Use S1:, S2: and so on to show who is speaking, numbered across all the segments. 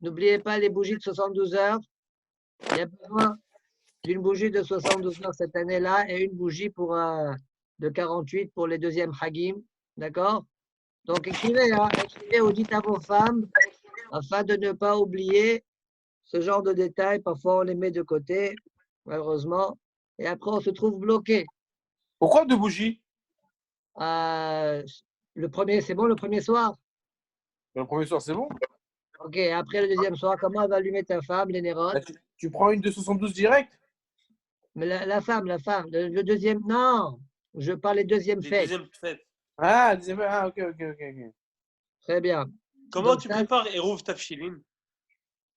S1: N'oubliez pas les bougies de 72 heures. Il y a besoin d'une bougie de 72 heures cette année-là et une bougie de 48 pour les deuxièmes Hagim. D'accord? Donc écrivez, hein, écrivez ou dites à vos femmes afin de ne pas oublier ce genre de détails. Parfois, on les met de côté, malheureusement. Et après, on se trouve bloqué.
S2: Pourquoi deux bougies?
S1: Le premier, c'est bon, le premier soir?
S2: Le premier soir, c'est bon?
S1: Ok, après le deuxième soir, comment elle va allumer ta femme, les nérotes?
S2: Bah, tu prends une de 72 direct?
S1: Mais la femme, le deuxième, non, je parle des deuxièmes
S3: Les
S1: fêtes.
S3: deuxièmes fêtes.
S2: Ah, ok.
S1: Très bien.
S3: Comment
S1: Donc,
S3: tu
S1: ça,
S3: prépares Eruv Tafshilin?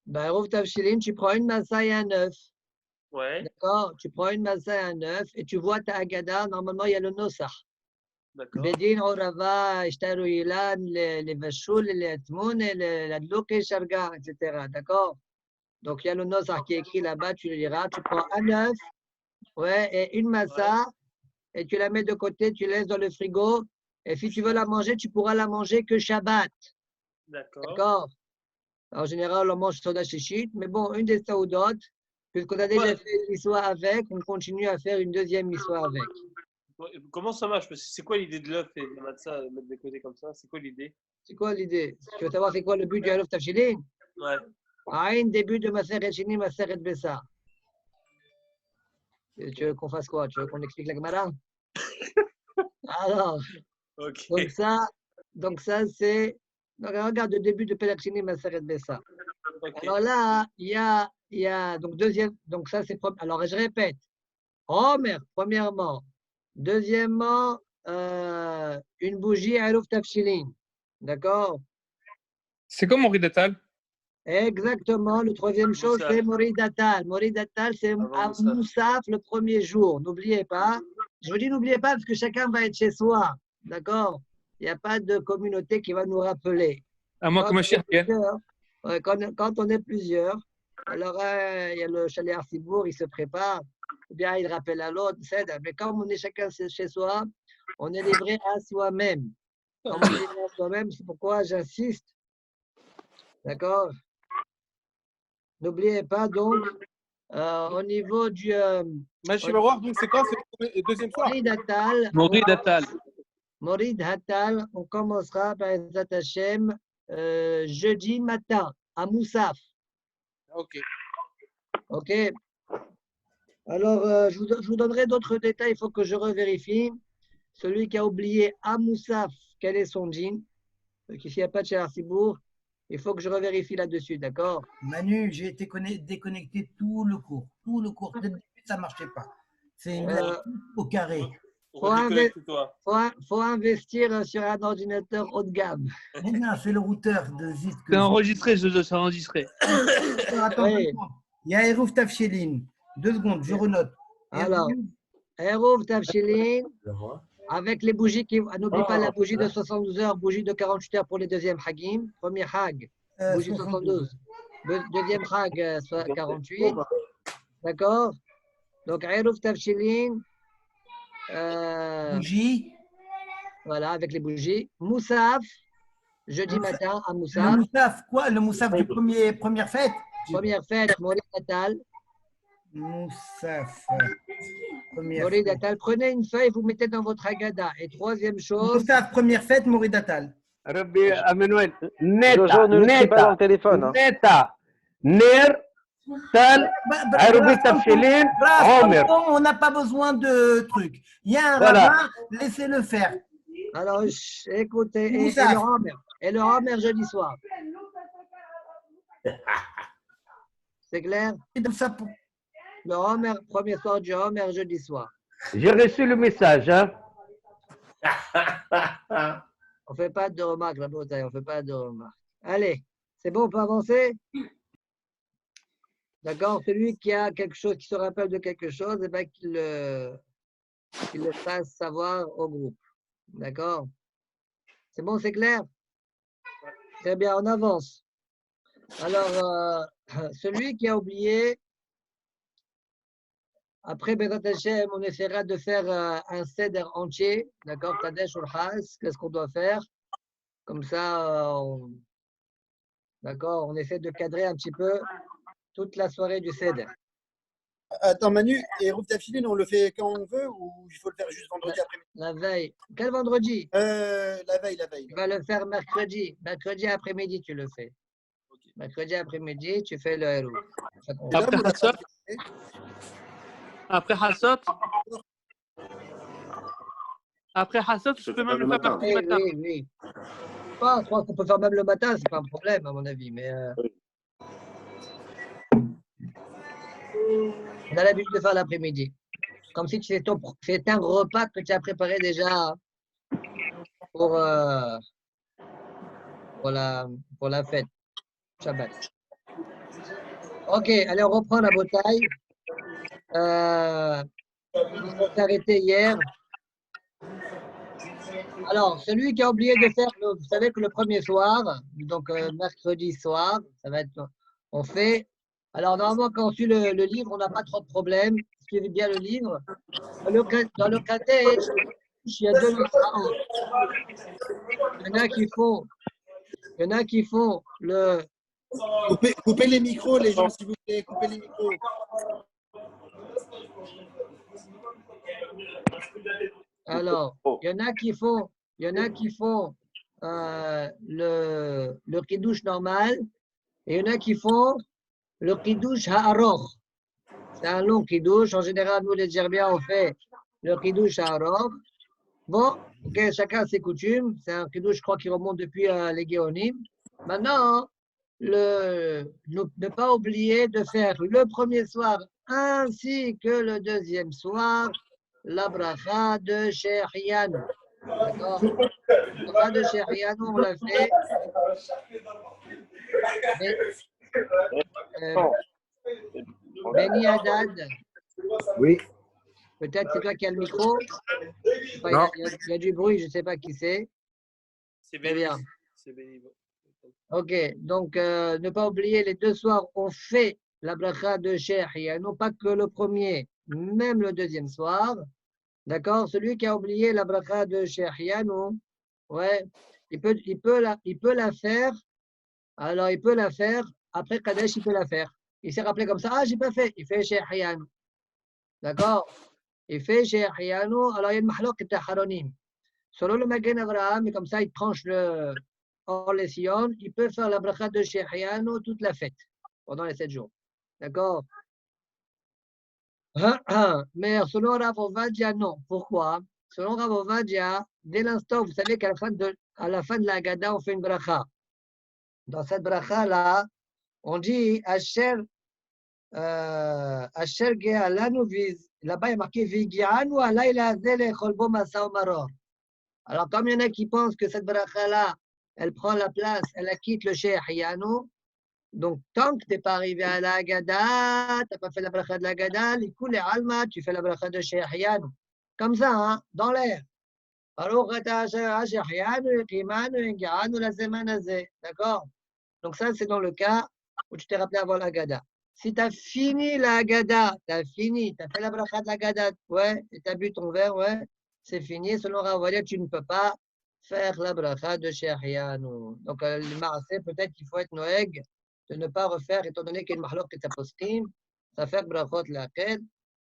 S1: ben, Rouf Tavshilin, tu prends une massa et un œuf.
S3: Ouais,
S1: D'accord? Tu prends une massa et un œuf et tu vois ta Haggadah. Normalement, il y a le nosach.
S3: d'accord.
S1: Bedin, Orava, Ishtaru Ilan, les Vashul, les Atmoun, la Dlouke, Sharga, etc. D'accord? Donc, il y a le nosach qui est écrit là-bas, tu le liras. Tu prends un œuf, ouais, et une massa, et tu la mets de côté, tu laisses dans le frigo. Et si tu veux la manger, tu pourras la manger que Shabbat.
S3: D'accord.
S1: D'accord? En général, on mange soda shishit, mais bon, une des saoudotes, puisqu'on a déjà fait une histoire avec, on continue à faire une deuxième histoire avec.
S3: Comment ça marche? Parce que c'est quoi l'idée de l'œuf et de la matza, mettre de côté comme ça? C'est quoi l'idée?
S1: C'est quoi l'idée? Tu veux savoir c'est quoi le but du Halof Tafshilin?
S3: Ouais.
S1: Aïn, début de Maseret Shini, Maseret Bessa. Tu veux qu'on fasse quoi? Tu veux qu'on explique la Gemara? Alors,
S3: Ok.
S1: donc ça c'est. Donc, regarde le début de Perek Shini, Maseret Bessa.
S3: Ok.
S1: Alors là, il y a donc deuxième, donc ça c'est. Alors je répète. Omer, premièrement. Deuxièmement, une bougie Halof Tafshilin. D'accord?
S4: C'est comme Henri Datal.
S1: Exactement. Le troisième chose,
S3: Moussaf.
S1: c'est Moridatal. Moridatal, c'est
S3: Avant
S1: à
S3: Moussaf.
S1: Moussaf le premier jour. N'oubliez pas. Je vous dis, n'oubliez pas parce que chacun va être chez soi. D'accord? Il n'y a pas de communauté qui va nous rappeler.
S4: À moins que ma chère vienne.
S1: Quand on est plusieurs, alors il y a le chalet Arcibourg, il se prépare, ou bien il rappelle à l'autre, mais quand on est chacun chez soi, on est livré à soi-même. Comme on est livré à soi-même, c'est pourquoi j'insiste. D'accord? N'oubliez pas donc, au niveau du
S2: Mais je vais voir, donc c'est quoi? C'est le deuxième soir?
S4: Henri Datal.
S1: Morid Hatal, on commencera par Ezat Hashem jeudi matin à Moussaf.
S2: Ok.
S1: Ok. Alors, je vous donnerai d'autres détails, il faut que je revérifie. Celui qui a oublié à Moussaf, quel est son djinn? S'il n'y a pas de chez Arcibourg, il faut que je revérifie là-dessus, d'accord?
S5: Manu, j'ai été déconnecté tout le cours. Tout le cours. Dès le début, ça ne marchait pas. C'est au carré.
S3: Redéconnecte-toi.
S1: Faut investir sur un ordinateur haut de gamme.
S5: Mais non, c'est le routeur de Zit.
S4: C'est enregistré, Jojo, c'est enregistré.
S5: Attends,
S1: Oui.
S5: il y a Erouf Tafshilin. 2 secondes, je renote.
S1: Alors, Eruv Tafshilin, avec les bougies qui. N'oublie pas la bougie de 72 heures, bougie de 48 heures pour les deuxièmes Hagim. Premier Hag, bougie 72. Deuxième Hag, 48. D'accord? Donc, Eruv Tafshilin.
S5: Bougie.
S1: Voilà, avec les bougies. Moussaf, jeudi matin à Moussaf.
S5: Le Moussaf, quoi? Le Moussaf du première fête?
S1: Première fête, Morid Natal.
S5: Moussaf.
S1: Morid Natal. Prenez une feuille, vous mettez dans votre agada. Et troisième chose.
S5: Moussaf, première fête, Morid Natal.
S6: Rabbi Emmanuel, Neta,
S7: Jojo, ne l'écris pas dans le téléphone. Hein.
S6: Neta, Ner, Tal, Arabi Tafshilin, Homer.
S5: On n'a pas besoin de trucs. Il y a un
S6: Voilà.
S5: rabbin, laissez-le faire.
S1: Alors, écoutez, et le Homer jeudi soir. C'est clair? Le Homer, premier soir du Homer jeudi soir.
S6: J'ai reçu le message. Hein?
S1: On ne fait pas de remarques, la Bretagne, on ne fait pas de remarques. Allez, c'est bon, on peut avancer? D'accord? Celui qui a quelque chose, qui se rappelle de quelque chose, eh ben, qu'il le fasse savoir au groupe. D'accord? C'est bon, c'est clair? Très bien, on avance. Alors, celui qui a oublié, après Bezat Hashem, on essaiera de faire un seder entier, d'accord? Kadesh ou Khas, qu'est-ce qu'on doit faire? Comme ça, D'accord? On essaie de cadrer un petit peu toute la soirée du Seder.
S8: Attends, Manu, et Rouf Tafilin, on le fait quand on veut ou il faut le faire juste vendredi après-midi?
S1: La veille. Quel vendredi?
S8: La veille.
S1: Tu vas le faire mercredi. Mercredi après-midi, tu le fais.
S8: Ok.
S1: Mercredi après-midi, tu fais le héros.
S4: Après Hassot, après Hassot, je peux même le faire mercredi matin.
S1: Oui. Je crois qu'on peut faire même le matin, c'est pas un problème à mon avis. Mais on a l'habitude de faire l'après-midi. Comme si c'est un repas que tu as préparé déjà pour la fête. Shabbat. Ok, allez, on reprend la bataille. On s'est arrêté hier. Alors, celui qui a oublié de faire, vous savez que le premier soir, donc mercredi soir, ça va être, on fait. Alors, normalement, quand on suit le livre, on n'a pas trop de problèmes. Suivez bien le livre. Dans le Kadesh, il y a deux mitzvahot. Il y en a qui font le.
S8: Coupez les micros, les gens, s'il vous plaît. Coupez les micros.
S1: Alors, il y en a qui font le kiddush normal et il y en a qui font le kiddush ha'aroch. C'est un long kiddush. En général, nous les Gerbiens, on fait le kiddush ha'aroch. Bon, ok, chacun ses coutumes. C'est un kiddush, je crois, qui remonte depuis les Géonim. Maintenant, ne pas oublier de faire le premier soir ainsi que le deuxième soir la bracha de Shechianu. D'accord? La bracha de Shechianu, on l'a fait. Beni Haddad.
S9: Oui.
S1: Peut-être c'est toi qui as le micro.
S9: Non.
S1: Il y a du bruit, je ne sais pas qui c'est.
S3: C'est
S1: Très bien.
S3: C'est béni.
S1: Ok, donc ne pas oublier les deux soirs, on fait la bracha de Shechianu, pas que le premier, même le deuxième soir. D'accord? Celui qui a oublié la bracha de Shechianu, ouais, il peut la faire. Alors, il peut la faire. Après Kadesh, il peut la faire. Il s'est rappelé comme ça. Ah, j'ai pas fait. Il fait Shechianu. D'accord? Il fait Shechianu. Alors, il y a une mahlok et haronim. Selon le Magen Avraham, et comme ça, il tranche le hors les Sion, il peut faire la bracha de Shechianu toute la fête, pendant les 7 jours. D'accord? Mais selon Rav Ovadia, non. Pourquoi? Selon Rav Ovadia, dès l'instant, vous savez qu'à la fin de la Haggadah, on fait une bracha. Dans cette bracha-là, on dit Asher Ge'alanu Viz. Là-bas, il y a marqué Vigi'anu alayla zele cholbo masa maror. Alors, comme il y en a qui pensent que cette bracha-là, elle prend la place, elle quitte le Shechianu. Donc, tant que tu n'es pas arrivé à la Haggadah, tu n'as pas fait la bracha de la Haggadah, les coups, les alma, tu fais la bracha de Shechianu. Comme ça, hein, dans l'air. D'accord? Donc, ça, c'est dans le cas où tu t'es rappelé avant la Haggadah. Si tu as fini la Haggadah, tu as fait la bracha de la Haggadah, ouais, et tu as bu ton verre, ouais, c'est fini. Selon Rav Ovadia, tu ne peux pas faire la bracha de Shechianu. Donc, le marasé, peut-être qu'il faut être noeg, de ne pas refaire, étant donné qu'il y a une mahlok et postim, ça fait brachot laquelle,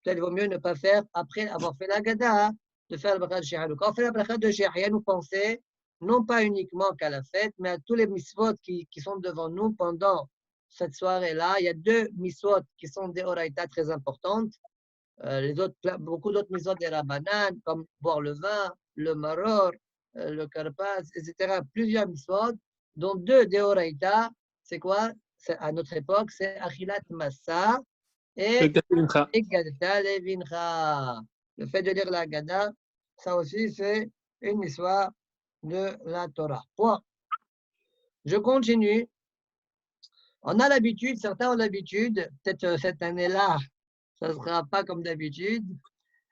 S1: peut-être il vaut mieux ne pas faire, après avoir fait la Haggadah, de faire la bracha de Shechianu. Quand on fait la bracha de Shechianu, pensez non pas uniquement qu'à la fête, mais à tous les misvot qui sont devant nous pendant cette soirée-là. Il y a deux misvot qui sont des oraïtas très importantes. Beaucoup d'autres misvot des rabanan, comme boire le vin, le maror, le karpas, etc. Plusieurs misvot, dont deux des oraïtas. C'est quoi? À notre époque, c'est achilat massa et gadta levincha. Le fait de lire la Haggadah, ça aussi, c'est une histoire de la Torah. Point. Je continue. On a l'habitude, certains ont l'habitude, peut-être cette année-là, ça ne sera pas comme d'habitude.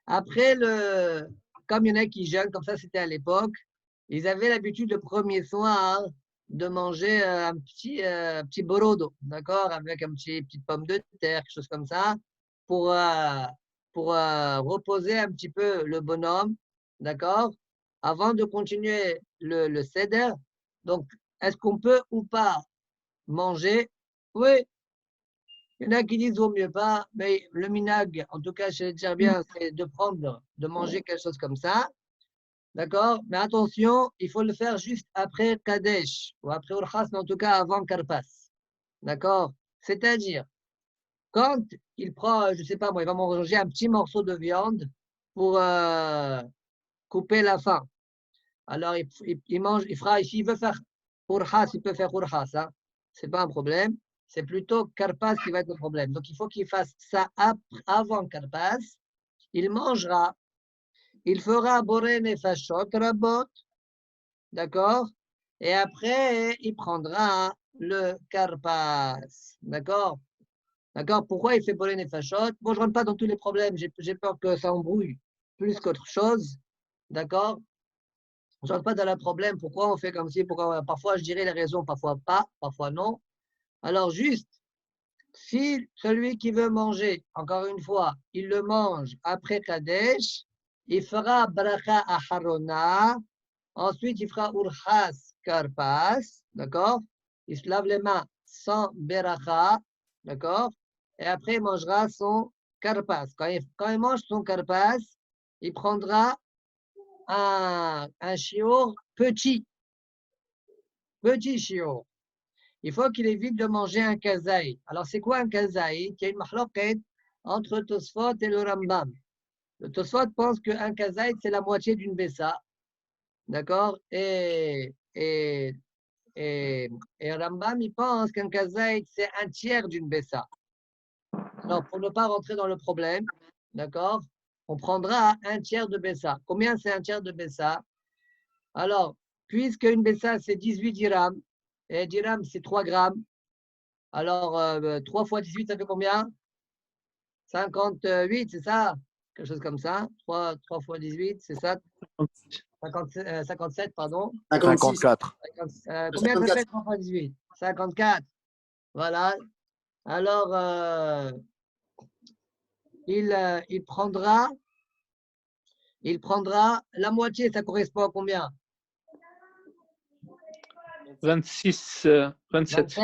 S1: Après, comme il y en a qui jeûnent, comme ça c'était à l'époque, ils avaient l'habitude le premier soir de manger un petit borodo, d'accord, avec une petite pomme de terre, quelque chose comme ça, pour reposer un petit peu le bonhomme, d'accord, avant de continuer le seder. Donc, est-ce qu'on peut ou pas manger. Oui, il y en a qui disent vaut mieux pas, mais le minag, en tout cas chez les Tcherbiens, c'est de manger quelque chose comme ça. D'accord? Mais attention, il faut le faire juste après Kadesh ou après Urchas, mais en tout cas avant Karpas. D'accord? C'est-à-dire, quand il prend, je ne sais pas moi, il va manger un petit morceau de viande pour couper la faim. Alors, il mange, il fera, s'il veut faire Urchas, il peut faire Urchas. Hein? Ce n'est pas un problème. C'est plutôt Karpas qui va être le problème. Donc, il faut qu'il fasse ça avant Karpas. Il mangera. Il fera Boré Nefashot Rabot. D'accord? Et après, il prendra le Karpas. D'accord? D'accord? Pourquoi il fait Boré Nefashot? Bon, je ne rentre pas dans tous les problèmes. J'ai peur que ça embrouille plus qu'autre chose. D'accord? Je ne rentre pas dans le problème. Pourquoi on fait comme ci? Pourquoi, parfois, je dirais les raisons, parfois pas, parfois non. Alors, juste, si celui qui veut manger, encore une fois, il le mange après Kadesh, il fera Bracha Aharona, ensuite il fera Urchas Karpas, d'accord? Il se lave les mains sans Beracha, d'accord? Et après il mangera son Karpas. Quand il mange son Karpas, il prendra un shiur petit shiur. Il faut qu'il évite de manger un kazaï. Alors, c'est quoi un kazaï? Il y a une mahloket entre Tosfot et le Rambam. Le Tosfot pense qu'un kazaï, c'est la moitié d'une bessa. D'accord? Et Rambam, il pense qu'un kazaï, c'est un tiers d'une bessa. Alors, pour ne pas rentrer dans le problème, d'accord? On prendra un tiers de bessa. Combien c'est un tiers de bessa? Alors, puisque une bessa, c'est 18 dirhams, et dirham, c'est 3 grammes. Alors, 3 fois 18, ça fait combien? 58, c'est ça? Quelque chose comme ça. 3 fois 18, c'est ça? 57, pardon.
S9: 54.
S1: Combien ça fait 3 fois 18? 54. Voilà. Alors, il prendra la moitié, ça correspond à combien?
S4: 26, 27.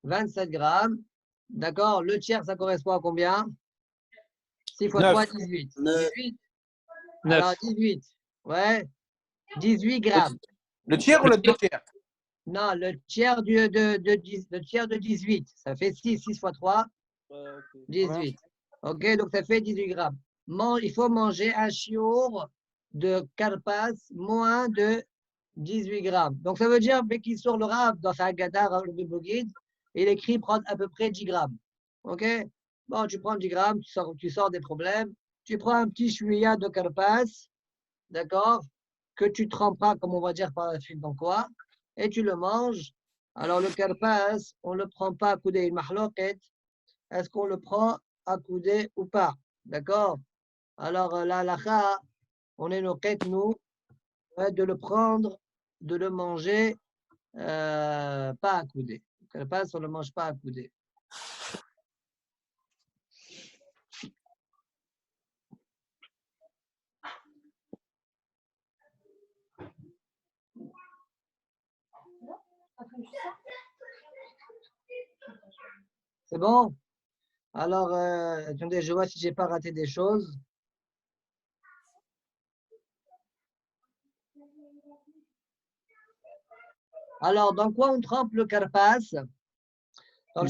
S1: 27 grammes. D'accord. Le tiers, ça correspond à combien? 6 fois 3, 18. 18.
S4: 9.
S1: Alors, 18. Ouais. 18 grammes.
S2: Le tiers ou le deux tiers?
S1: Non, le tiers de 18. Ça fait 6. 6 fois 3, 18. OK, donc ça fait 18 grammes. Il faut manger un chiour de karpas moins de 18 grammes. Donc, ça veut dire qu'il sort le Rav dans sa Haggadah, le Bogid, il écrit prendre à peu près 10 grammes. OK? Bon, tu prends 10 grammes, tu sors des problèmes. Tu prends un petit chouïa de karpas, d'accord? Que tu tremperas, comme on va dire par la suite, dans quoi? Et tu le manges. Alors, le karpas, on ne le prend pas à coudé. Une mahloket, est-ce qu'on le prend à coudé ou pas? D'accord? Alors, la halakha, on est nos quêtes, nous, de le prendre, de le manger pas à coudé. Le karpas, on ne le mange pas à coudé. C'est bon? Alors, attendez, je vois si je n'ai pas raté des choses. Alors, dans quoi on trempe le karpas? Dans le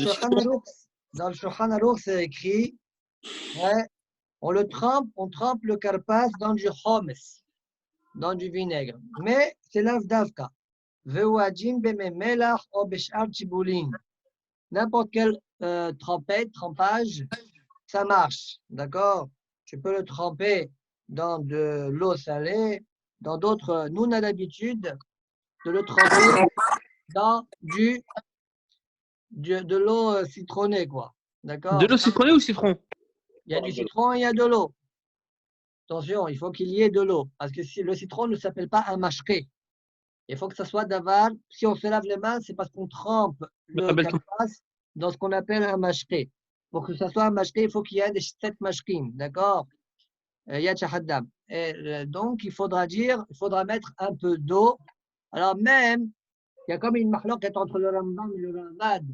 S1: Shulchan Aruch, c'est écrit, ouais, on trempe le karpas dans du homes, dans du vinaigre. Mais c'est l'avdavka. Ve'uadjin bememelach o beshar tibulin. N'importe quel trempage, ça marche. D'accord? Tu peux le tremper dans de l'eau salée, dans d'autres. Nous, on a l'habitude de le tremper dans de l'eau citronnée, quoi. D'accord?
S4: De l'eau citronnée ou citron?
S1: Il y a du citron et il y a de l'eau. Attention, il faut qu'il y ait de l'eau. Parce que si le citron ne s'appelle pas un mashké. Il faut que ça soit d'aval. Si on se lave les mains, c'est parce qu'on trempe le karpas dans ce qu'on appelle un mashké. Pour que ça soit un mashké, il faut qu'il y ait 7 mashkim. D'accord? Yad shahaddam. Donc, il faudra mettre un peu d'eau. Alors, même il y a comme une mahloquette entre le Rambam et le Ravad.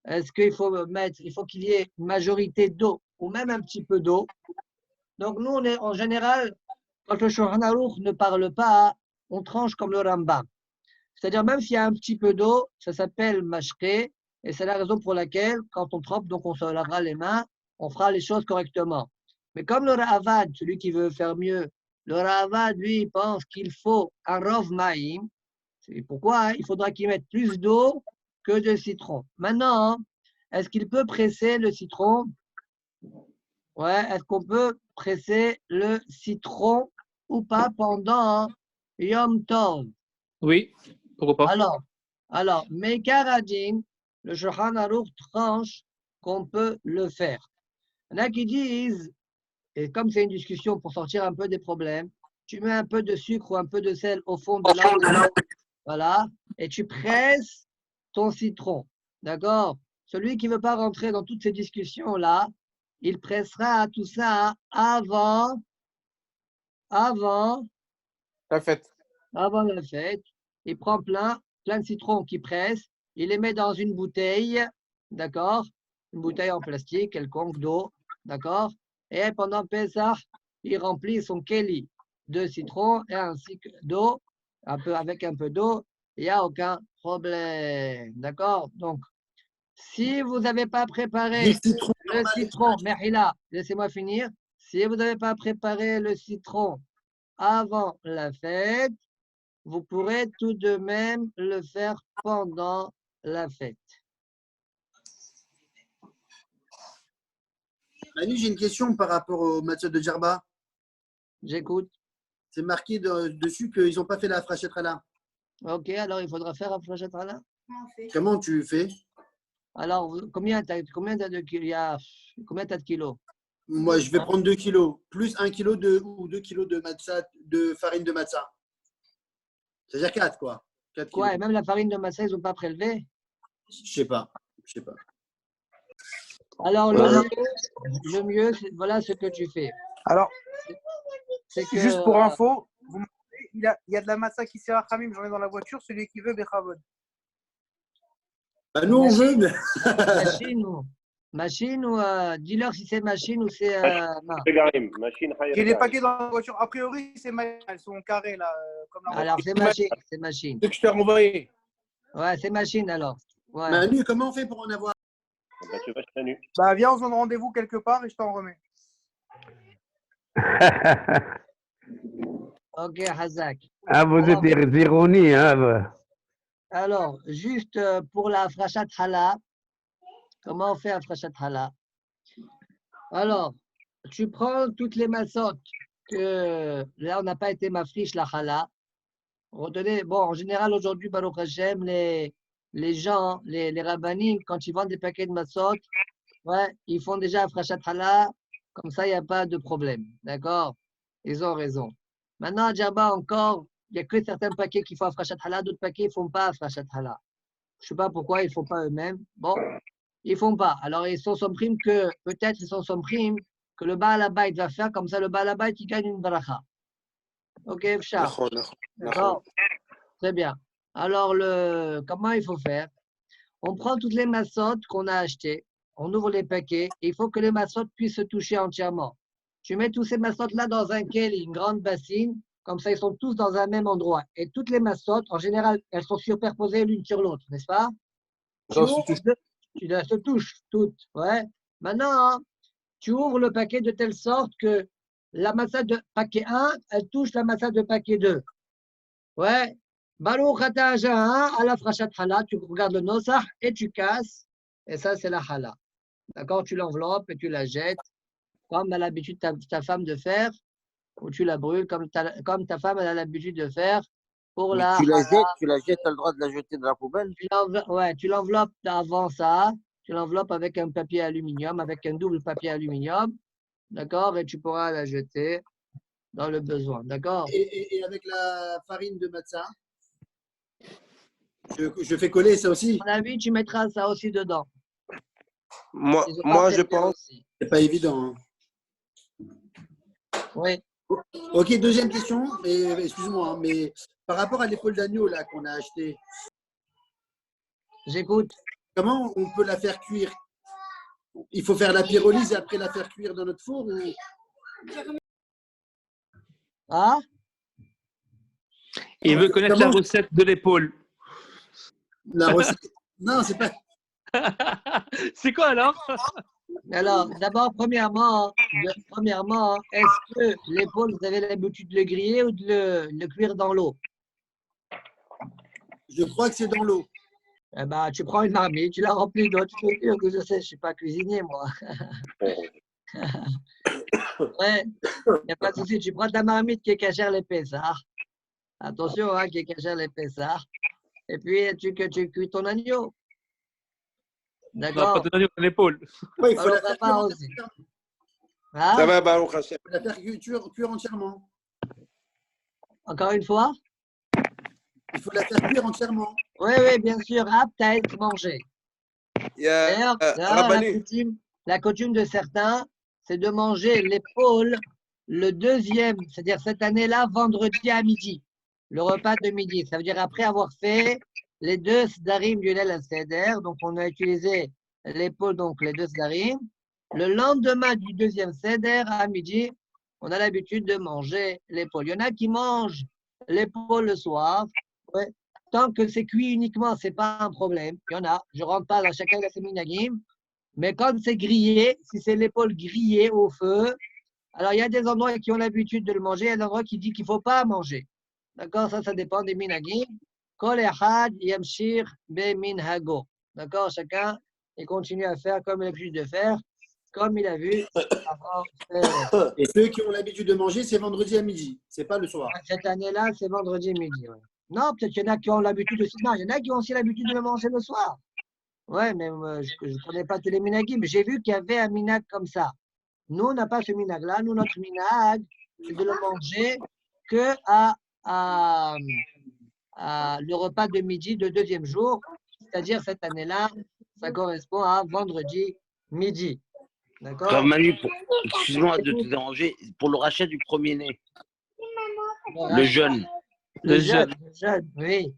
S1: Est-ce qu'il faut qu'il y ait une majorité d'eau ou même un petit peu d'eau? Donc, nous, en général, quand le Shulchan Aruch ne parle pas, on tranche comme le Rambam. C'est-à-dire, même s'il y a un petit peu d'eau, ça s'appelle mashke, et c'est la raison pour laquelle, quand on trempe, donc on se lavera les mains, on fera les choses correctement. Mais comme le Ravad, celui qui veut faire mieux, le Ravad, lui, il pense qu'il faut un Rov Maïm. C'est pourquoi il faudra qu'il mette plus d'eau que de citron. Maintenant, est-ce qu'il peut presser le citron? Ouais, est-ce qu'on peut presser le citron ou pas pendant Yom Tov?
S4: Oui, pourquoi pas.
S1: Alors, Meikaradin, le Shulchan Aruch tranche qu'on peut le faire. Il y en a qui disent, et comme c'est une discussion pour sortir un peu des problèmes, tu mets un peu de sucre ou un peu de sel au fond de l'eau, voilà, et tu presses ton citron. D'accord? Celui qui ne veut pas rentrer dans toutes ces discussions-là, il pressera tout ça avant
S2: La fête.
S1: Avant la fête. Il prend plein de citrons qu'il presse, il les met dans une bouteille, d'accord? Une bouteille en plastique, quelconque d'eau, d'accord? Et pendant Pessah, il remplit son keli de citron et ainsi que d'eau, avec un peu d'eau, il n'y a aucun problème, d'accord? Donc, si vous n'avez pas préparé le citron, Merhila, laissez-moi finir. Si vous n'avez pas préparé le citron avant la fête, vous pourrez tout de même le faire pendant la fête.
S8: Manu, j'ai une question par rapport au matzot de Djerba.
S1: J'écoute.
S8: C'est marqué dessus qu'ils n'ont pas fait la frachet Hala.
S1: Ok, alors il faudra faire un frachet Hala.
S8: Comment tu fais?
S1: Alors, combien tu as de kilos?
S8: Moi, je vais prendre 2 kilos, plus 1 kilo ou 2 kilos de de farine de matzah. C'est-à-dire 4, quoi. 4
S1: Quoi,
S8: kilos.
S1: et même la farine de matzah, ils n'ont pas prélevé?
S8: Je sais pas.
S1: Alors, le mieux, voilà ce que tu fais.
S2: Alors,
S1: c'est que,
S2: juste pour info, il y a de la matzah qui sert à Khamim, j'en ai dans la voiture, celui qui veut, Bechavod.
S8: Bah, nous, on veut, mais…
S1: Machine ou dis-leur si c'est machine ou c'est
S2: J'ai les paquets dans la voiture. A priori, c'est machine. Elles sont carrées là. Comme la
S1: alors c'est machine.
S2: C'est que je t'ai renvoyé.
S1: Ouais, c'est machine alors. Ouais.
S8: Manu, comment on fait pour en avoir?
S2: Bah viens, on se donne rendez-vous quelque part et je t'en remets.
S1: Ok, Hazak.
S6: Ah, vous êtes des ironies, hein?
S1: Alors, juste pour la frachat Hala, comment on fait un frachat Hala? Alors, tu prends toutes les massotes que là, on n'a pas été mafriche la Hala. Retenez, bon, en général, aujourd'hui, Baruch Hashem, les gens, les rabbinim, quand ils vendent des paquets de massotes, ouais, ils font déjà un frachat Hala, comme ça, il n'y a pas de problème. D'accord? Ils ont raison. Maintenant, à Djerba, encore, il n'y a que certains paquets qui font un frachat Hala, d'autres paquets ne font pas un frachat Hala. Je ne sais pas pourquoi ils ne font pas eux-mêmes. Bon, ils ne font pas. Alors, ils sont somprimes que, peut-être, ils sont somprimes que le Baal Habayit va faire, comme ça, le Baal Habayit, il gagne une bracha. Ok, Fchar. D'accord? Très bien. Alors, comment il faut faire? On prend toutes les massotes qu'on a achetées, on ouvre les paquets, et il faut que les massotes puissent se toucher entièrement. Tu mets tous ces massotes-là dans un keli, une grande bassine, comme ça ils sont tous dans un même endroit. Et toutes les massotes, en général, elles sont superposées l'une sur l'autre, n'est-ce pas? Elles se touchent toutes. Ouais. Maintenant, tu ouvres le paquet de telle sorte que la massa de paquet 1, elle touche la massa de paquet 2. Ouais. Baruch ata Aja à la frachat Hala, tu regardes le nosach et tu casses. Et ça, c'est la Hala. D'accord? Tu l'enveloppes et tu la jettes, comme a l'habitude ta femme de faire, ou tu la brûles, comme ta femme elle a l'habitude de faire. Pour
S10: Mais
S1: la
S10: tu la jettes, tu as le droit de la jeter dans la poubelle?
S1: Ouais, tu l'enveloppes avant ça, tu l'enveloppes avec un papier aluminium, avec un double papier aluminium, d'accord? Et tu pourras la jeter dans le besoin, d'accord?
S8: Et avec la farine de matzah, je fais coller ça aussi.
S1: À mon avis, tu mettras ça aussi dedans.
S10: Moi je pense.
S8: C'est pas évident. Hein.
S1: Oui.
S8: Ok, deuxième question. Excuse-moi, mais par rapport à l'épaule d'agneau là qu'on a acheté,
S1: J'écoute.
S8: Comment on peut la faire cuire? Il faut faire la pyrolyse et après la faire cuire dans notre four ou...
S1: Ah?
S4: Il veut connaître la recette de l'épaule.
S8: La recette? Non, c'est pas...
S4: C'est quoi alors?
S1: Alors, d'abord, premièrement, est-ce que l'épaule, vous avez l'habitude de le griller ou de le cuire dans l'eau?
S8: Je crois que c'est dans l'eau.
S1: Eh ben, tu prends une marmite, tu la remplis d'eau, tu te dire que je sais, je ne suis pas cuisinier, moi. Ouais, il n'y a pas de souci, tu prends ta marmite qui est cachère les Pessah. Attention, hein, qui est cachère les Pessah. Et puis, tu cuis ton agneau. D'accord?
S4: Non, pas ton agneau, ton épaule.
S8: Ouais, il faut
S1: Alors,
S8: la faire
S1: ça va
S8: cuire
S1: aussi.
S8: entièrement.
S1: Hein?
S10: Ça va, Baruch Hashem.
S8: La faire cuire entièrement.
S1: Encore une fois?
S8: Il faut la faire cuire entièrement.
S1: Oui, oui, bien sûr, apte à être mangée.
S10: Il y a
S1: D'ailleurs,
S10: Rabbanu.
S1: la coutume de certains, c'est de manger l'épaule le deuxième, c'est-à-dire cette année-là, vendredi à midi, le repas de midi. Ça veut dire après avoir fait les 2 sdarim du Leil Seder, donc on a utilisé l'épaule, donc les 2 sdarim. Le lendemain du deuxième Seder, à midi, on a l'habitude de manger l'épaule. Il y en a qui mangent l'épaule le soir. Ouais. Tant que c'est cuit uniquement, ce n'est pas un problème. Il y en a. Je ne rentre pas dans chacun de ces minagim. Mais quand c'est grillé, si c'est l'épaule grillée au feu, alors il y a des endroits qui ont l'habitude de le manger, il y a des endroits qui disent qu'il ne faut pas manger. D'accord? Ça dépend des minagim. Kol echad yamshir be minhago. D'accord? Chacun, il continue à faire comme il a l'habitude de faire, comme il a vu avant.
S8: Et ceux qui ont l'habitude de manger, c'est vendredi à midi. C'est pas le soir.
S1: Cette année-là, c'est vendredi midi. Ouais. Non, peut-être qu'il y en a qui ont l'habitude aussi. Non, il y en a qui ont aussi l'habitude de le manger le soir. Ouais, mais je ne connais pas tous les minagim, mais j'ai vu qu'il y avait un minag comme ça. Nous, on n'a pas ce minag-là. Nous, notre minag, c'est de le manger que à le repas de midi de deuxième jour. C'est-à-dire, cette année-là, ça correspond à vendredi midi. D'accord?
S11: Comme Manu, excuse-moi de te déranger, pour le rachat du premier-né, le jeûne.
S1: Le jeûne, oui.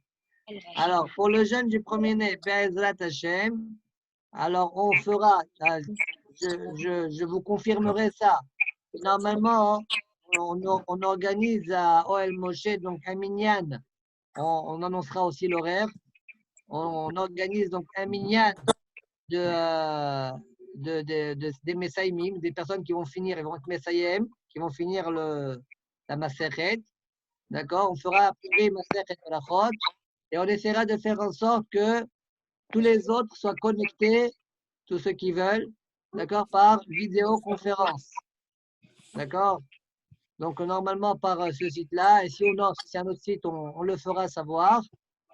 S1: Alors, pour le jeûne du premier-né, Be'ezrat Hashem, alors on fera, je vous confirmerai ça. Normalement, on organise à Oel Moshe, donc un minyan, on annoncera aussi l'horaire. On organise donc un minyan des Messaïmim, des personnes qui vont finir, ils vont être Messaïm, qui vont finir la Maseret. D'accord? On fera après Maseret Berachot et on essaiera de faire en sorte que tous les autres soient connectés, tous ceux qui veulent, d'accord, par vidéoconférence. D'accord? Donc, normalement, par ce site-là, et si c'est un autre site, on le fera savoir.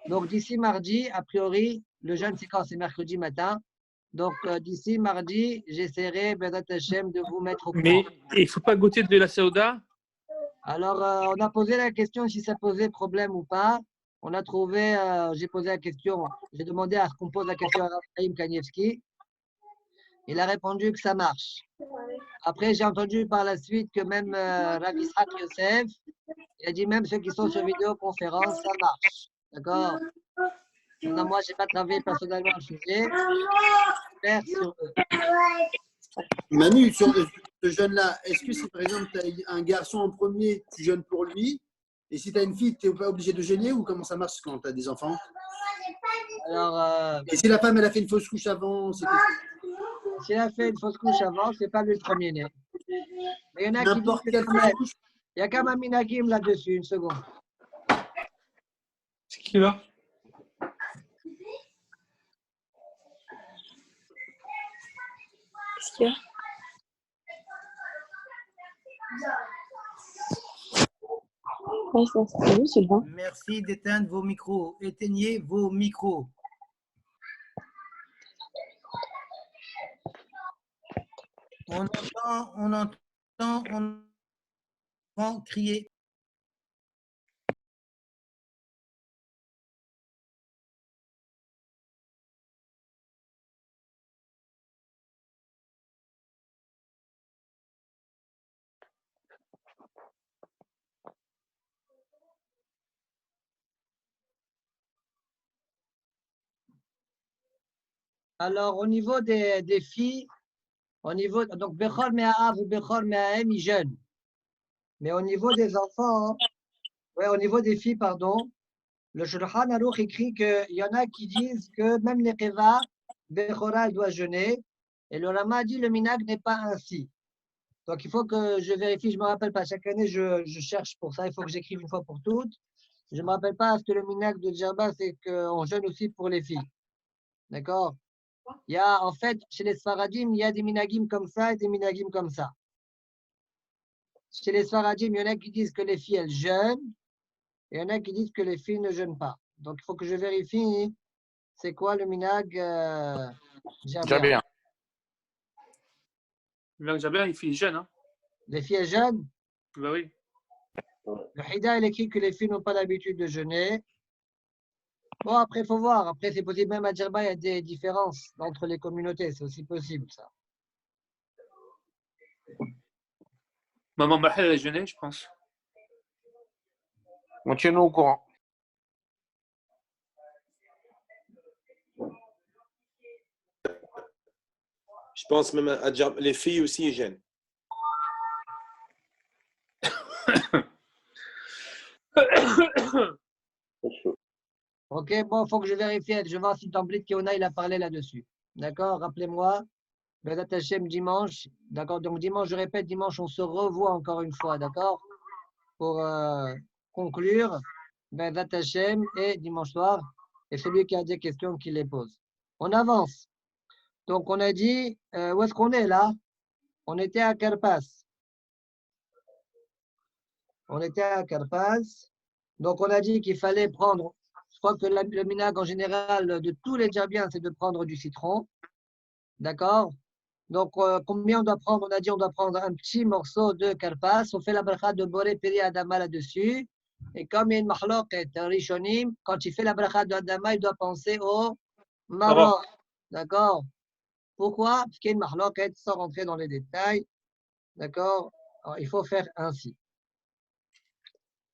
S1: Donc, d'ici mardi, a priori, le jeûne, c'est quand? C'est mercredi matin. Donc, d'ici mardi, j'essaierai, Bezat Hashem, de vous mettre au courant.
S4: Mais il ne faut pas goûter de la Saouda?
S1: Alors, on a posé la question si ça posait problème ou pas. On a trouvé, j'ai posé la question, j'ai demandé à ce qu'on pose la question à Rafaïm Kanievski. Il a répondu que ça marche. Après, j'ai entendu par la suite que même Rav Yitzhak Yosef, il a dit même ceux qui sont sur vidéoconférence, ça marche. D'accord? Non, moi, je n'ai pas travaillé personnellement le sujet. J'espère sur eux.
S8: Manu, sur ce jeûne-là, est-ce que si par exemple tu as un garçon en premier, tu jeûnes pour lui, et si tu as une fille, tu n'es pas obligé de jeûner, ou comment ça marche quand tu as des enfants?
S1: Alors,
S8: et si la femme elle a fait une fausse couche avant, c'est
S1: si elle a fait une fausse couche avant, ce n'est pas lui le premier-né. Mais il y en a qui disent que quand même, il y a quand même un minagim là-dessus, une seconde.
S3: C'est qui là?
S12: Qu'est-ce qu'il y a?
S5: Merci d'éteindre vos micros. Éteignez vos micros. On entend crier.
S1: Alors, au niveau des filles, donc, Bechor Me'a'av ou Bechor Me'a'em, ils jeûnent. Mais au niveau des enfants, au niveau des filles, pardon, le Shulchan Aruch écrit qu'il y en a qui disent que même les Keva, Bechora, elle doit jeûner. Et le Rama dit le minag n'est pas ainsi. Donc, il faut que je vérifie, je ne me rappelle pas. Chaque année, je cherche pour ça. Il faut que j'écrive une fois pour toutes. Je ne me rappelle pas, est-ce que le minag de Djerba, c'est qu'on jeûne aussi pour les filles. D'accord? Il y a, en fait, chez les Sfaradim, il y a des minagim comme ça et des minagim comme ça. Chez les Sfaradim, il y en a qui disent que les filles, elles jeûnent. Et il y en a qui disent que les filles ne jeûnent pas. Donc, il faut que je vérifie c'est quoi le minag Djerba.
S4: Le Jabir, il fait jeune. Hein.
S1: Les filles, elles jeûnent?
S4: Bah oui.
S1: Le Hida, il écrit que les filles n'ont pas l'habitude de jeûner. Bon, après, il faut voir. Après, c'est possible. Même à Djerba, il y a des différences entre les communautés. C'est aussi possible, ça.
S4: Maman Mahel, elle a jeûné, je pense.
S7: On tient nous au courant.
S10: Je pense même à dire les filles aussi, ils gênent.
S1: Ok, bon, il faut que je vérifie. Je vais voir si Tamblit Keona, il a parlé là-dessus. D'accord? Rappelez-moi. Bezat Hashem dimanche. D'accord? Donc, dimanche, je répète, dimanche, on se revoit encore une fois. D'accord? Pour conclure. Bezat Hashem et dimanche soir. Et celui qui a des questions, qui les pose. On avance. Donc, on a dit, où est-ce qu'on est là? On était à Karpas. On était à Karpas. Donc, on a dit qu'il fallait prendre, je crois que le minag en général de tous les djerbiens, c'est de prendre du citron. D'accord? Donc, combien on doit prendre? On a dit on doit prendre un petit morceau de Karpas. On fait la bracha de Boré Peri Adama là-dessus. Et comme il y a une mahloket rishonim, quand il fait la bracha de Adama, il doit penser au maror. D'accord? Pourquoi? Parce qu'il y a une mahloket, sans rentrer dans les détails. D'accord? Il faut faire ainsi.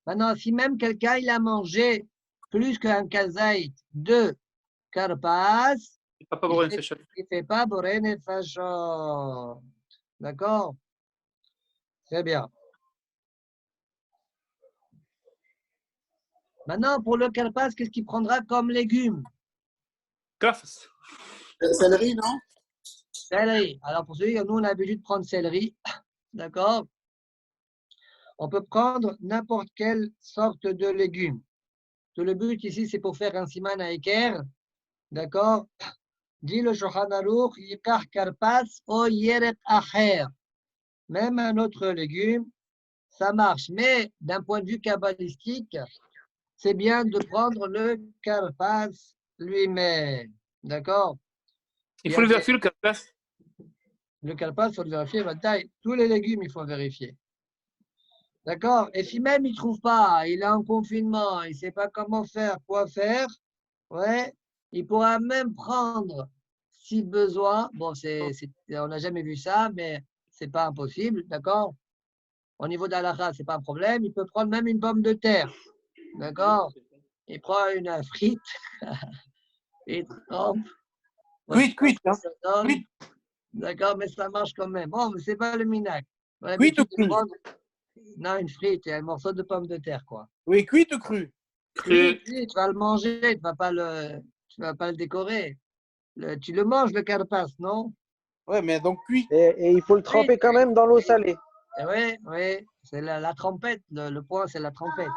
S1: Maintenant, si même quelqu'un il a mangé plus qu'un kazaït de karpas, il ne fait pas boré nefashot. D'accord? Très bien. Maintenant, pour le karpas, qu'est-ce qu'il prendra comme légumes?
S4: Karpas.
S8: Céleri, non?
S1: Céleri. Alors, pour celui, nous, on a l'habitude de prendre céleri. D'accord? On peut prendre n'importe quelle sorte de légumes. Tout le but ici, c'est pour faire un siman à équerre. D'accord? Dit le Shulchan Aruch, yikach karpas o yerek acher. Même un autre légume, ça marche. Mais d'un point de vue kabbalistique, c'est bien de prendre le karpas lui-même. D'accord?
S4: Il faut le vérifier, le karpas.
S1: Le karpas, il faut le vérifier. Tous les légumes, il faut vérifier. D'accord? Et si même il ne trouve pas, il est en confinement, il ne sait pas comment faire, quoi faire, ouais, il pourra même prendre, si besoin, bon, on n'a jamais vu ça, mais ce n'est pas impossible, d'accord? Au niveau d'Alakha, ce n'est pas un problème. Il peut prendre même une pomme de terre, d'accord? Il prend une frite, il trempe.
S7: Cuite, hein?
S1: D'accord, mais ça marche quand même. Bon, mais ce n'est pas le minag.
S7: Cuite ou crue?
S1: Non, une frite et un morceau de pomme de terre, quoi.
S7: Oui, cuite ou crue?
S1: Crue, tu vas le manger, tu ne vas pas le décorer. Tu le manges, le karpas, non?
S7: Oui, mais donc cuit.
S9: Et il faut le tremper quand même dans l'eau salée.
S1: Oui, c'est la trempette. Le point, c'est la trempette.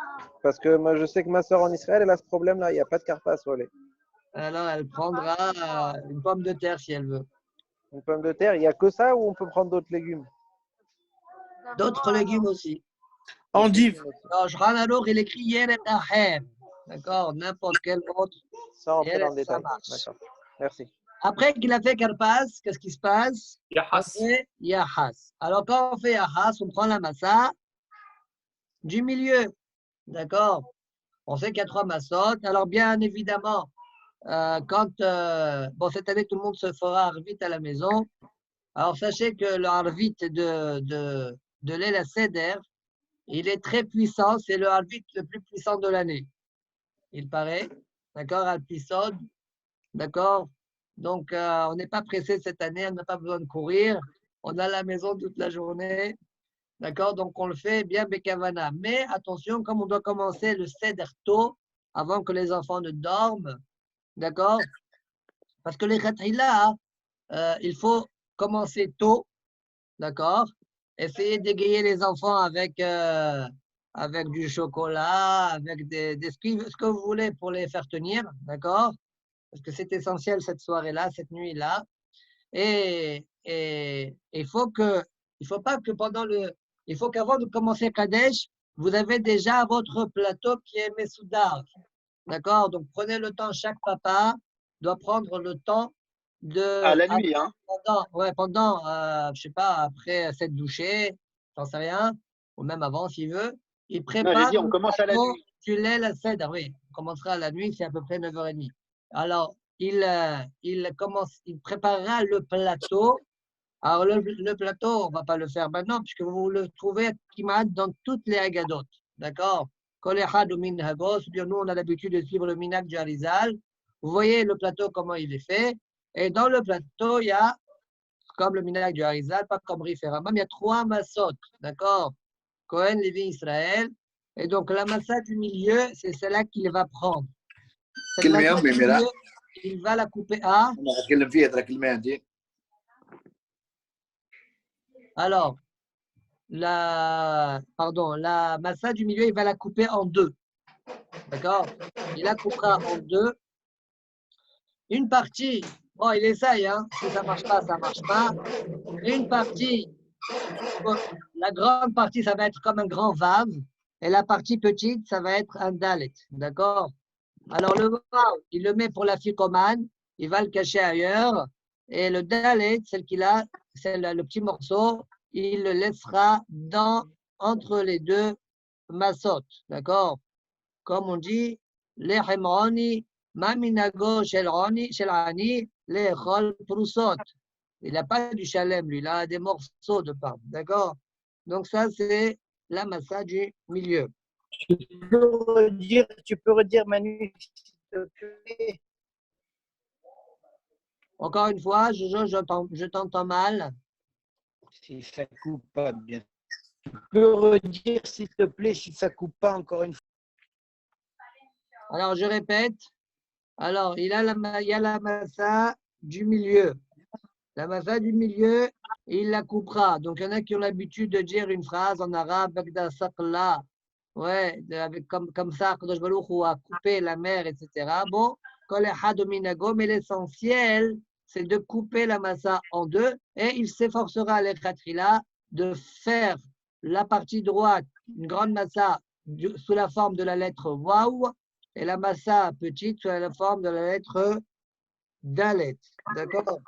S9: Parce que moi, je sais que ma soeur en Israël, elle a ce problème-là. Il n'y a pas de karpas au lait.
S1: Alors, elle prendra une pomme de terre si elle veut.
S9: Une pomme de terre, il n'y a que ça ou on peut prendre d'autres légumes?
S1: D'autres légumes aussi.
S7: Endive.
S1: Alors, Shulchan Aruch, il écrit Yeret Acher. D'accord? N'importe quel autre.
S9: Sans rentrer dans le
S1: Ça
S9: détail.
S1: marche.
S9: D'accord. Merci.
S1: Après qu'il a fait karpas, qu'est-ce qui se passe?
S4: Yahas.
S1: On fait Yahas. Alors, quand on fait Yahas, on prend la massa du milieu. D'accord? On sait qu'il y a 3 massotes. Alors, bien évidemment, bon, cette année, tout le monde se fera arvit à la maison. Alors, sachez que le arvit de l'El Seder, il est très puissant. C'est le arvit le plus puissant de l'année. Il paraît. D'accord? Al-Pisod. D'accord? Donc, on n'est pas pressé cette année, on n'a pas besoin de courir. On a la maison toute la journée. D'accord? Donc, on le fait bien Bekavana. Mais attention, comme on doit commencer le Seder tôt, avant que les enfants ne dorment, d'accord? Parce que les Khatrila, il faut commencer tôt, d'accord? Essayer d'égayer les enfants avec du chocolat, avec ce que vous voulez pour les faire tenir, d'accord? Parce que c'est essentiel cette soirée-là, cette nuit-là. Et il faut pas que il faut qu'avant de commencer Kadesh, vous avez déjà votre plateau qui est Messoudar. D'accord? Donc prenez le temps, chaque papa doit prendre le temps de.
S8: À la nuit, hein?
S1: Pendant je sais pas, après cette douchée, j'en sais rien, ou même avant s'il veut, il
S8: Non,
S1: prépare.
S8: j'ai dit, on commence à la nuit.
S1: Du lait, la cèdre, oui. On commencera à la nuit, c'est à peu près 9h30. Alors, il préparera le plateau. Alors, le plateau, on ne va pas le faire maintenant, puisque vous le trouvez dans toutes les Haggadot. D'accord? Nous, on a l'habitude de suivre le minhag du Harizal. Vous voyez le plateau, comment il est fait. Et dans le plateau, il y a, comme le minhag du Harizal, pas comme Rif et Rambam, il y a 3 massot. D'accord? Cohen, Lévi, Israël. Et donc, la massa du milieu, c'est celle-là qu'il va prendre. Cette massa du milieu, il va la couper à. Alors, la massa du milieu, il va la couper en 2. D'accord? Il la coupera en 2. Une partie, bon, il essaye, hein. Si ça ne marche pas, ça ne marche pas. Une partie, la grande partie, ça va être comme un grand vav. Et la partie petite, ça va être un dalet. D'accord? Alors, le vav, il le met pour la ficomane. Il va le cacher ailleurs. Et le dalet, celle qu'il a, c'est le petit morceau, il le laissera entre les 2 massot. D'accord? Comme on dit, les hemroni, maminago shelani, les chol prusot. Il n'a pas du chalem, lui, il a des morceaux de pain. D'accord? Donc, ça, c'est la massa du milieu.
S7: Tu peux redire, Manu, s'il te plaît.
S1: Encore une fois, je t'entends mal.
S11: Si ça coupe pas bien. Tu peux redire, s'il te plaît, si ça coupe pas encore une fois.
S1: Alors, je répète. Alors, il y a la massa du milieu. La massa du milieu, il la coupera. Donc, il y en a qui ont l'habitude de dire une phrase en arabe, Bagda Saqla. Ouais, comme ça, Kadosh Baruch Hu a coupé la mer, etc. Bon, mais l'essentiel, c'est de couper la massa en 2 et il s'efforcera, les Khatrila, de faire la partie droite, une grande massa sous la forme de la lettre Waouh et la massa petite sous la forme de la lettre Dalet. D'accord?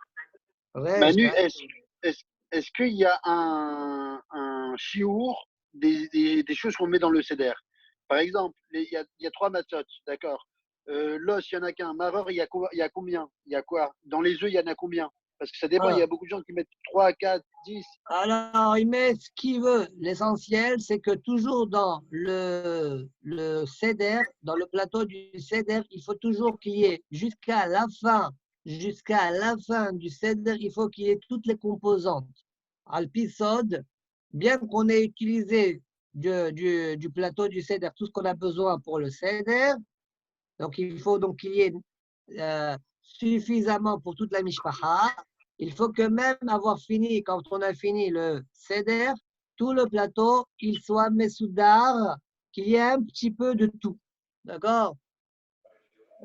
S8: Manu, est-ce qu'il y a un chiour des choses qu'on met dans le seder? Par exemple, il y a 3 matzot, d'accord. L'os, il n'y en a qu'un. Maror, il y a combien? Il y a quoi? Dans les œufs, il y en a combien? Parce que ça dépend, il y a beaucoup de gens qui mettent 3, 4, 10.
S1: Alors, il met ce qu'il veut. L'essentiel, c'est que toujours dans le seder, dans le plateau du seder, il faut toujours qu'il y ait jusqu'à la fin du seder, il faut qu'il y ait toutes les composantes. Al-Pisod, bien qu'on ait utilisé du plateau du seder tout ce qu'on a besoin pour le seder, donc il faut donc qu'il y ait suffisamment pour toute la mishpacha. Il faut que même avoir fini, quand on a fini le seder, tout le plateau, il soit mesoudar, qu'il y ait un petit peu de tout. D'accord?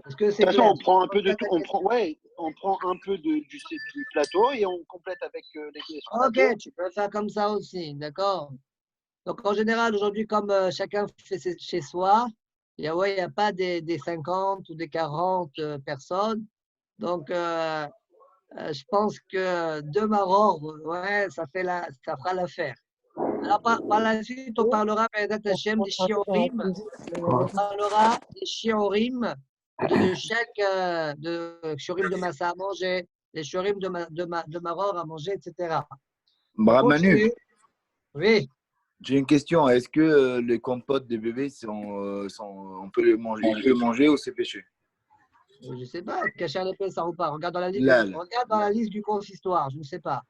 S1: Parce que
S8: de toute façon, on prend un peu de tout. On prend un peu du plateau et on complète avec les.
S1: Ok, tu peux faire comme ça aussi, d'accord? Donc en général, aujourd'hui, comme chacun fait chez soi, il n'y a pas des 50 ou des 40 personnes. Donc, je pense que 2 marrons, ouais, ça fera l'affaire. Alors, par la suite, on parlera des shiurim. On parlera des shiurim de chaque shiurim de massa à manger, les shiurim de maror à manger, etc.
S12: Manu,
S1: oui.
S12: J'ai une question. Est-ce que les compotes des bébés on peut les manger, on peut manger ou c'est péché?
S1: Je ne sais pas, cacher les Pessah ou pas. Regarde
S12: Là.
S1: regarde dans la liste du consistoire, je ne sais pas.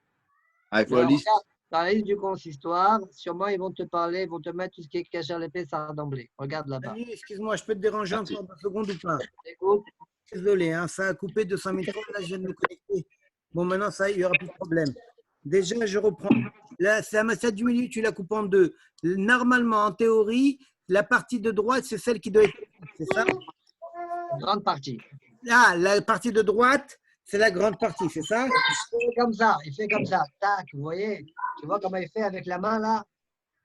S12: Ah, il faut
S1: Mais
S12: la liste.
S1: regarde dans la liste du consistoire, sûrement ils vont te parler, ils vont te mettre tout ce qui est cacher les Pessah d'emblée. Regarde là-bas.
S5: Manu, excuse-moi, je peux te déranger encore 2 secondes ou pas?
S1: Écoute,
S5: Désolé, hein, ça a coupé 200 000 fois. Là, je viens de me connecter. Bon, maintenant, ça, il n'y aura plus de problème. Déjà, je reprends. Là, c'est la massage du milieu, tu la coupes en deux. Normalement, en théorie, la partie de droite, c'est celle qui doit être. C'est ça?
S1: grande partie.
S5: Ah, la partie de droite, c'est la grande partie, c'est ça?
S1: Il fait comme ça, il fait comme ça. Tac, vous voyez? Tu vois comment il fait avec la main là?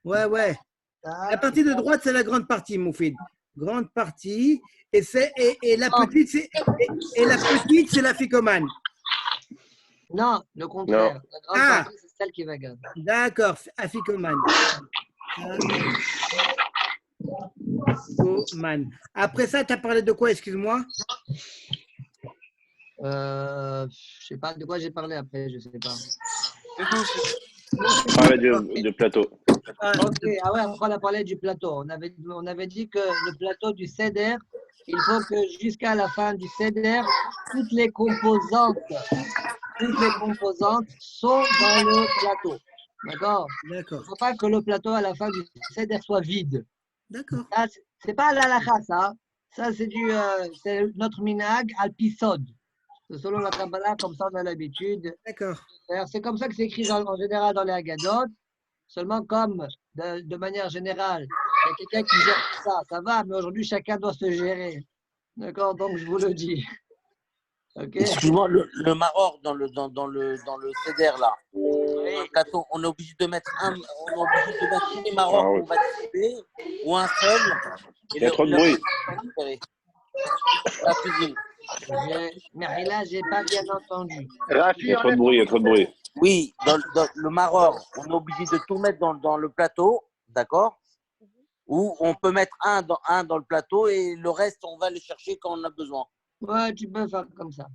S5: Ouais, ouais.
S1: Tac.
S5: La partie de droite, c'est la grande partie, Moufid. Grande partie. Et la petite, c'est la ficomane.
S1: Non, le contraire.
S2: Non.
S1: La grande partie, c'est celle qui va gagner.
S5: D'accord, aficomane. Aficomane. Après ça, tu as parlé de quoi, excuse-moi?
S1: Je sais pas de quoi j'ai parlé après, je sais pas.
S2: Parler de plateau.
S1: Ok, ah ouais, après on a parlé du plateau. On avait dit que le plateau du Seder, il faut que jusqu'à la fin du Seder, toutes les composantes sont dans le plateau. D'accord?
S5: D'accord.
S1: Il ne faut pas que le plateau à la fin du Seder soit vide.
S5: D'accord.
S1: C'est pas l'halakha, ça. Ça, c'est notre minag al-pisod. C'est selon la Kabbalah, comme ça on a l'habitude.
S5: D'accord.
S1: C'est comme ça que c'est écrit en général dans les Haggadot. Seulement comme, de manière générale, il y a quelqu'un qui gère ça va, mais aujourd'hui, chacun doit se gérer. D'accord? Donc, je vous le dis. Okay.
S13: Excuse-moi, le maror dans le céder là, un plateau, on est obligé de mettre tous les marors qu'on va distribuer ou un seul.
S2: Il y a trop de bruit.
S13: La cuisine.
S1: Mais là, j'ai pas bien entendu.
S2: Il y a trop de bruit, il y a trop de bruit.
S13: Oui, dans le maror, on est obligé de tout mettre dans le plateau, d'accord? Ou on peut mettre un dans le plateau et le reste, on va le chercher quand on a besoin.
S1: Ouais, tu peux faire comme ça.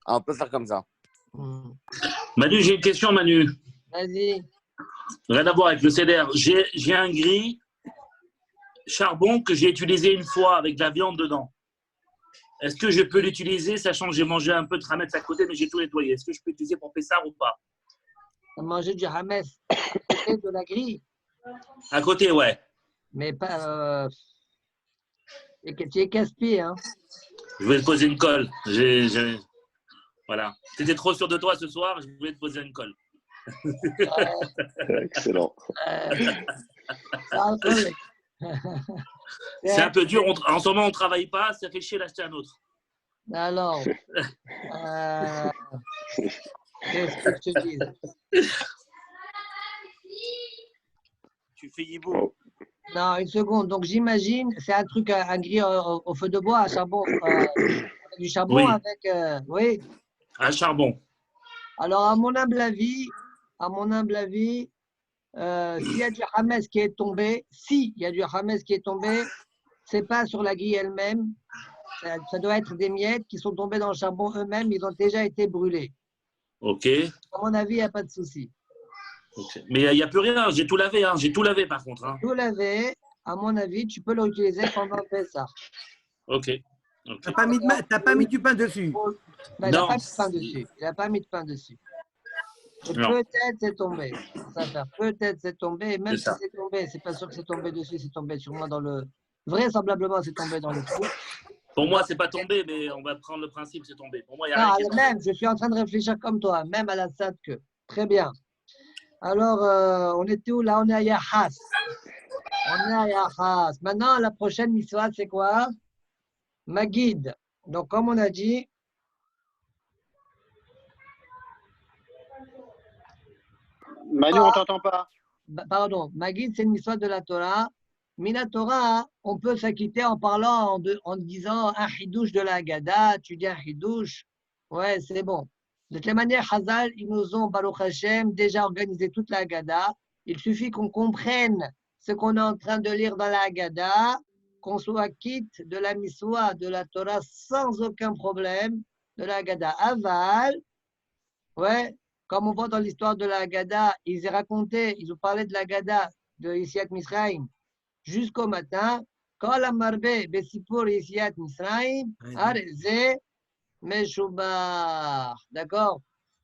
S13: Ah, on peut faire comme ça.
S14: Manu, j'ai une question, Manu.
S1: Vas-y.
S14: Rien à voir avec le CDR. J'ai un gris charbon que j'ai utilisé une fois avec de la viande dedans. Est-ce que je peux l'utiliser, sachant que j'ai mangé un peu de hametz à côté, mais j'ai tout nettoyé? Est-ce que je peux l'utiliser pour Pessar ou pas?
S1: Manger du hametz à côté de la grille?
S14: À côté, ouais.
S1: Mais pas. Tu es casse-pied, hein?
S14: Je voulais te poser une colle. Voilà. Tu étais trop sûr de toi ce soir, je voulais te poser une colle.
S2: Excellent.
S14: C'est un peu dur. En ce moment, on ne travaille pas. Ça fait chier d'acheter un autre.
S1: Alors, qu'est-ce que je te dis?
S13: Tu fais hibou.
S1: Non, une seconde. Donc, j'imagine, c'est un truc, un grill au feu de bois, à charbon. Du charbon
S14: oui.
S1: avec. Oui.
S14: Un charbon.
S1: Alors, à mon humble avis, s'il y a du hametz qui est tombé, c'est pas sur la grille elle-même. Ça doit être des miettes qui sont tombées dans le charbon eux-mêmes. Ils ont déjà été brûlés.
S14: OK.
S1: À mon avis, il n'y a pas de souci.
S14: Okay. Mais il n'y a plus rien. J'ai tout lavé. Hein. J'ai tout lavé, par contre. Hein.
S1: Tout lavé, à mon avis, tu peux le réutiliser pendant le Pessah.
S14: OK.
S5: Tu n'as pas mis du pain dessus?
S1: Ben, il n'a pas mis de pain dessus. Il n'a pas mis de pain dessus. Peut-être c'est tombé. Peut-être c'est tombé. Même si c'est tombé, c'est pas sûr que c'est tombé dessus. C'est tombé sûrement dans le. Vraisemblablement, c'est tombé dans le trou.
S14: Pour moi, c'est pas tombé, mais on va prendre le principe, c'est tombé. Pour moi, il y a rien qui est tombé.
S1: Même, je suis en train de réfléchir comme toi, même à la SAD que. Très bien. Alors, on était où là? On est à Yahas. Maintenant, la prochaine mitzvah, c'est quoi? Magid. Donc, comme on a dit,
S8: Manu, on ne t'entend pas.
S1: Pardon, Magid, c'est une mitzvah de la Torah. Mina Torah, on peut s'acquitter en parlant, en disant un chidouche de la Haggadah. Tu dis un chidouche, ouais, c'est bon. De toute manière, Hazal, ils nous ont, Baruch Hashem, déjà organisé toute la Haggadah. Il suffit qu'on comprenne ce qu'on est en train de lire dans la Haggadah, qu'on soit quitte de la mitzvah de la Torah sans aucun problème, de la Haggadah. Aval, ouais, comme on voit dans l'histoire de la Haggadah, ils ont parlé de la Haggadah de Yetziat Mitzrayim jusqu'au matin. כל המרבה בסיפור יציאת מצרים, הרי זה משובח. D'accord?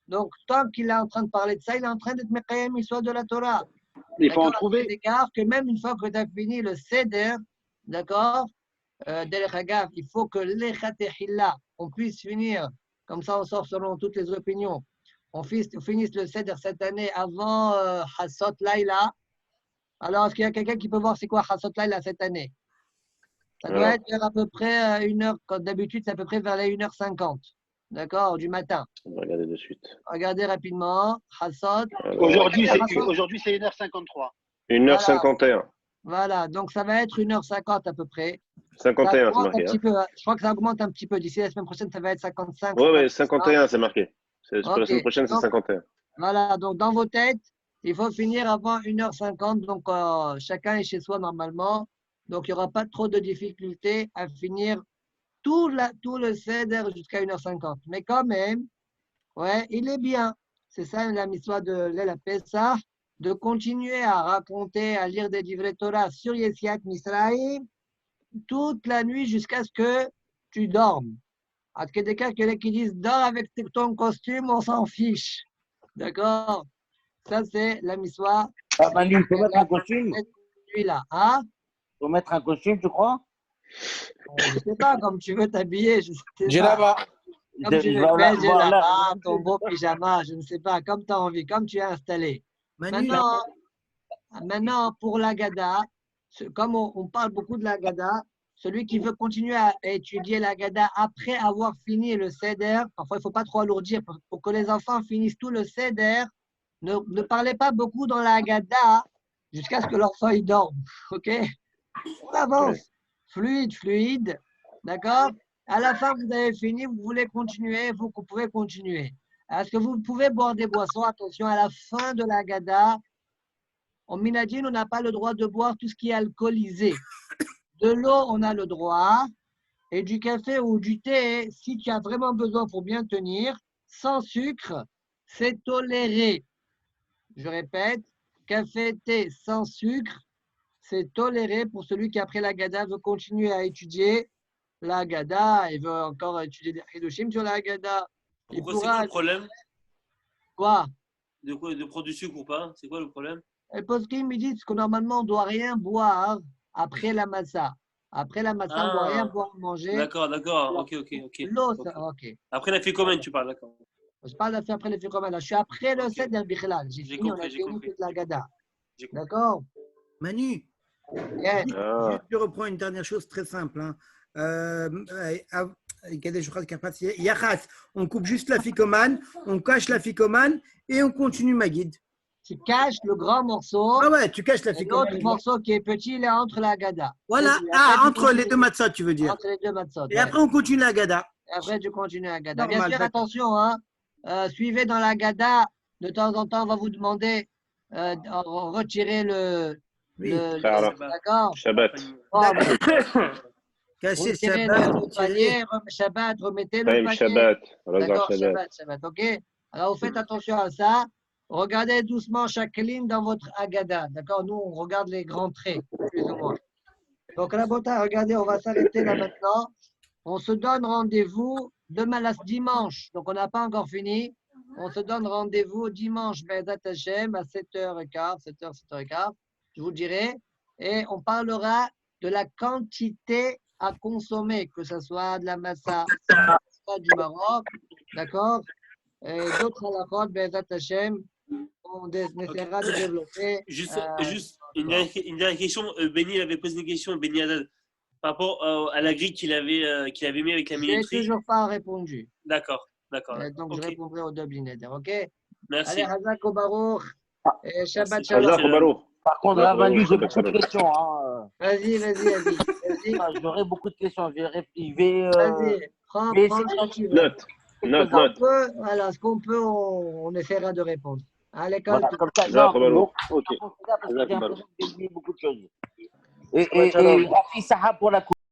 S1: Donc, tant qu'il est en train de parler de ça, il est en train d'être Mekayem Mitzvot de la Torah.
S8: Il faut en trouver.
S1: Que même une fois que tu as fini le Seder, d'accord, Derech Hagav, il faut que l'Echatechila, on puisse finir, comme ça on sort selon toutes les opinions, on finisse le Seder cette année avant Hassot Laila. Alors, est-ce qu'il y a quelqu'un qui peut voir c'est quoi Hassot Laila cette année? Ça doit être vers à peu près 1h, comme d'habitude, c'est à peu près vers les 1h50, d'accord, du matin.
S2: On va regarder de suite.
S1: Regardez rapidement, Hassot.
S8: Aujourd'hui, c'est 1h53.
S2: 1h51.
S1: Voilà, donc ça va être 1h50 à peu près.
S2: 51, c'est marqué.
S1: Je crois que ça augmente un petit peu. D'ici la semaine prochaine, ça va être 55.
S2: Oui, 51, c'est marqué. Pour la semaine prochaine, c'est
S1: donc,
S2: 51.
S1: Voilà, donc dans vos têtes, il faut finir avant 1h50. Donc, chacun est chez soi normalement. Donc, il n'y aura pas trop de difficultés à finir tout le Seder jusqu'à 1h50. Mais quand même, ouais, il est bien. C'est ça la mitzvah de l'El Pessah, de continuer à raconter, à lire des livrets Torah sur Yetziat Misraïm toute la nuit jusqu'à ce que tu dormes. À des cas qui disent dors avec ton costume, on s'en fiche. D'accord? Ça, c'est la mitzvah.
S13: Ah, Manu, il faut mettre un costume?
S1: Celui-là, hein?
S13: Il faut mettre un costume, tu crois?
S1: Je ne sais pas, comme tu veux t'habiller, je sais pas.
S13: Djellaba.
S1: Comme tu veux mettre djellaba, ton beau pyjama, je ne sais pas, comme tu as envie, comme tu es installé. Maintenant, pour l'Agada, comme on parle beaucoup de l'Agada, celui qui veut continuer à étudier l'Agada après avoir fini le Seder, parfois il ne faut pas trop alourdir pour que les enfants finissent tout le Seder, ne parlez pas beaucoup dans l'Agada jusqu'à ce que l'enfant il dorme. Ok? On avance. Fluide. D'accord? À la fin, vous avez fini, vous voulez continuer, vous pouvez continuer. Est-ce que vous pouvez boire des boissons? Attention, à la fin de l'Agada, en Minadine, on n'a pas le droit de boire tout ce qui est alcoolisé. De l'eau, on a le droit. Et du café ou du thé, si tu as vraiment besoin pour bien tenir, sans sucre, c'est toléré. Je répète, café, thé sans sucre, c'est toléré pour celui qui, après l'Agada, veut continuer à étudier l'Agada. Il veut encore étudier des Hidushim sur l'Agada.
S3: Pourquoi c'est quoi le problème?
S1: Quoi?
S3: De prendre du sucre ou pas? C'est quoi le problème?
S1: Parce qu'ils me disent que normalement, on ne doit rien boire après la massa. Après la massa, on ne doit rien boire, manger.
S3: D'accord. Ok.
S1: L'eau, ok.
S3: Après la ficomène, tu parles, d'accord.
S1: Je parle après les ficomènes. Je suis après le Seder Bichlal. J'ai fini, on a fini toute l'Agada. D'accord?
S5: Manu, je reprends une dernière chose très simple. On coupe juste la ficomane, on cache la ficomane et on continue ma guide.
S1: Tu caches le grand morceau.
S5: Ah ouais, tu caches la ficomane.
S1: L'autre morceau qui est petit, il est entre la Gada.
S5: Voilà, entre les deux matzot, tu veux dire.
S1: Entre les deux matzot.
S5: Et après, on continue la Gada.
S1: Et après, tu continues la Gada. Bien sûr, attention, hein. Suivez dans la Gada. De temps en temps, on va vous demander de retirer le d'accord?
S2: Shabbat.
S5: Cacher
S1: le panier, Shabbat, remettez le panier.
S2: Shabbat.
S1: D'accord, Shabbat, ok? Alors, vous faites attention à ça. Regardez doucement chaque ligne dans votre Agada. D'accord? Nous, on regarde les grands traits, plus ou moins. Donc, Rabota, regardez, on va s'arrêter là maintenant. On se donne rendez-vous demain, dimanche. Donc, on n'a pas encore fini. On se donne rendez-vous dimanche, Be'edat Hashem, à 7h15, 7h15. Je vous dirai. Et on parlera de la quantité à consommer, que ce soit de la massa, soit du Maroc. D'accord? Et d'autres halakhot, Be'edat Hashem, on essaiera de développer.
S3: Juste une dernière question. Benny avait posé une question, Benny Haddad, par rapport à la grille qu'il avait mis avec la minuterie.
S1: Je n'ai toujours pas répondu.
S3: D'accord.
S1: Donc, je répondrai aux deux blinéder, ok?
S3: Merci.
S1: Allez, Hazak au Baruch. Et Shabbat Shalom.
S2: Hazak au Baruch.
S13: Par contre, là, Manu, j'ai beaucoup de questions.
S1: Vas-y.
S13: J'aurai beaucoup de questions. Je vais
S1: vas-y, prends quand tu veux.
S2: Note.
S1: Voilà, ce qu'on peut, on essaiera de répondre. À l'école.
S13: Voilà, comme ça, non,
S2: ok.
S13: J'ai beaucoup de choses. Et Rafi Saha pour la coupe.